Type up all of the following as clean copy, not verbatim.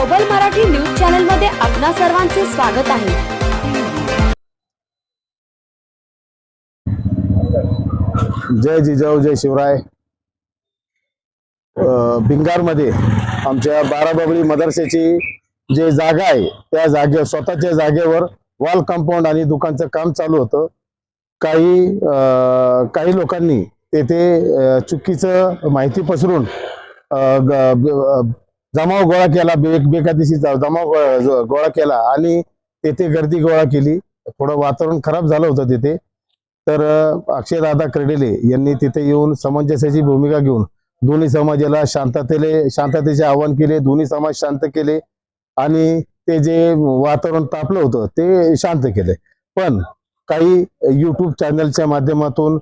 सबल Marathi news channel मध्ये आपणा सर्वांचे स्वागत आहे। जय जिजाऊ जय शिवराय। भिंगार मध्ये आमच्या बाराबाबळी मदरसेची जे जागा आहे त्या जागेवर स्वतःच्या जागेवर वॉल कंपाऊंड आणि दुकानचं काम चालू होतं। काही लोकांनी तेथे चुकीचं माहिती पसरून जमाव गोळा केला, बेकायदेशीर जमाव गोळा केला आणि तेथे गर्दी गोळा केली। थोडं वातावरण खराब झालं होतं तिथे। तर अक्षयदादा कर्डिले यांनी तिथे येऊन समंजसाची भूमिका घेऊन दोन्ही समाजाला शांततेचे आवाहन केले, दोन्ही समाज शांत केले आणि ते जे वातावरण तापलं होतं ते शांत केले। पण काही YouTube चॅनलच्या माध्यमातून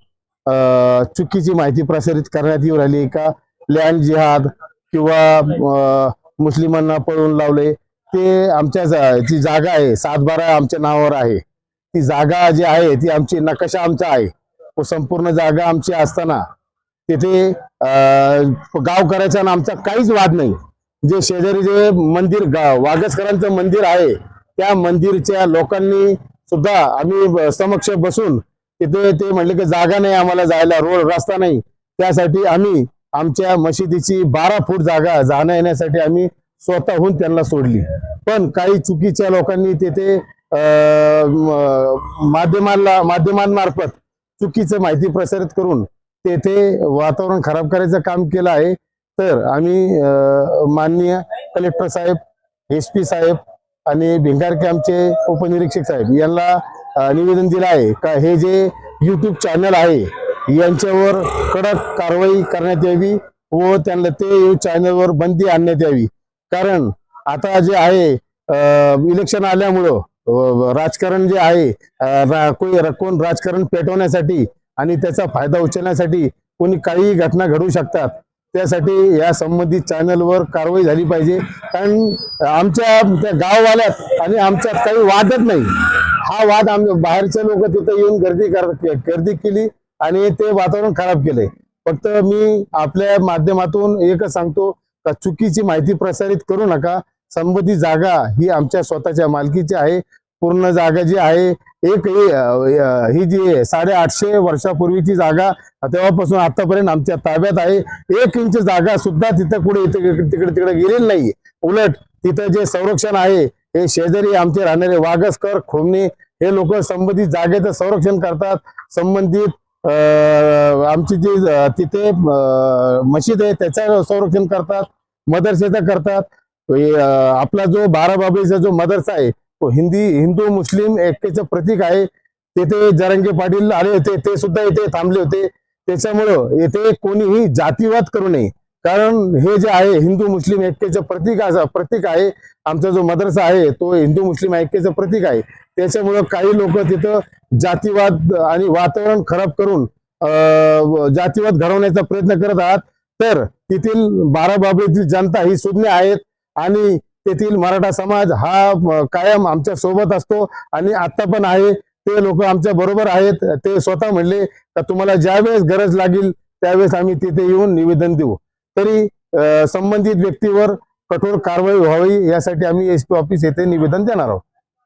चुकीची माहिती प्रसारित करण्यात येऊ राहिली का लँड जिहाद किंवा मुस्लिमांना पळवून लावले। ते आमच्या जी जागा आहे 7/12 आमच्या नावावर आहे। ती जागा जी आहे ती आमची नकाशा आमचा आहे। तो संपूर्ण जागा आमची असताना तिथे गाव करायचा आणि आमचा काहीच वाद नाही। जे शेजारी जे मंदिर वागसकरांचं मंदिर आहे त्या मंदिरच्या लोकांनी सुद्धा आम्ही समक्ष बसून तिथे ते म्हणले की जागा नाही आम्हाला जायला, रोड रस्ता नाही, त्यासाठी आम्ही आमच्या मशिदीची 12 फूट जागा जाण्या येण्यासाठी आम्ही स्वतःहून त्यांना सोडली। पण काही चुकीच्या लोकांनी तिथे माध्यमांमार्फत चुकीचं माहिती प्रसारित करून तेथे वातावरण खराब करायचं काम केलं आहे। तर आम्ही माननीय कलेक्टर साहेब, SP साहेब आणि भिंगार कॅम्पचे उपनिरीक्षक साहेब यांना निवेदन दिलं आहे का हे जे YouTube चॅनल आहे यांच्यावर कडक कारवाई करण्यात यावी व त्यांना ते चॅनलवर बंदी आणण्यात यावी। कारण आता जे आहे इलेक्शन आल्यामुळं राजकारण जे आहे कोण राजकारण पेटवण्यासाठी आणि त्याचा फायदा उचलण्यासाठी कोणी काही घटना घडू शकतात। त्यासाठी या संबंधित चॅनलवर कारवाई झाली पाहिजे। कारण आमच्या त्या गाववाल्यात आणि आमच्यात काही वादच नाही। हा वाद बाहेरचे लोक तिथे येऊन गर्दी केली आणि ते वातावरण खराब केले। फक्त मी आपल्या माध्यमातून एकच सांगतो का चुकीची माहिती प्रसारित करू नका। संबंधित जागा ही आमच्या स्वतःच्या मालकीची आहे। पूर्ण जागा जी आहे ही जी 850 वर्षापूर्वीची जागा तेव्हापासून आतापर्यंत आमच्या ताब्यात आहे। 1 इंच जागा सुद्धा तिथे कुठे तिकडे गेलेली नाही। उलट तिथं जे संरक्षण आहे हे शेजारी आमचे राहणारे वागसकर, खोमणे हे लोक संबंधित जागेचं संरक्षण करतात। संबंधित आमची जी तिथे मशीद आहे त्याचं संरक्षण करतात, मदरसेचं करतात। आपला जो बाराबाबळीचा जो मदरसा आहे तो हिंदू मुस्लिम एकतेचं प्रतीक आहे। तिथे जरांगे पाटील आले होते, ते सुद्धा इथे थांबले होते। त्याच्यामुळं येथे कोणीही जातीवाद करू नये। कारण हे जे आहे हिंदू मुस्लिम एकतेचं प्रतीक आहे। आमचा जो मदरसा आहे तो हिंदू मुस्लिम ऐक्याचं प्रतीक आहे। त्याच्यामुळं काही लोक तिथं जातीवाद आणि वातावरण खराब करून जातीवाद घडवण्याचा प्रयत्न करत आहात। तर तेथील बाराबाबळीतील जनता ही सुज्ञ आहेत आणि तेथील मराठा समाज हा कायम आमच्या सोबत असतो आणि आता पण आहे। ते लोक आमच्या बरोबर आहेत। ते स्वतः म्हणले का तुम्हाला ज्यावेळेस गरज लागेल त्यावेळेस आम्ही तिथे येऊन निवेदन देऊ। तरी संबंधित व्यक्तीवर कठोर कारवाई व्हावी यासाठी आम्ही SP ऑफिस येथे निवेदन देणार आहोत।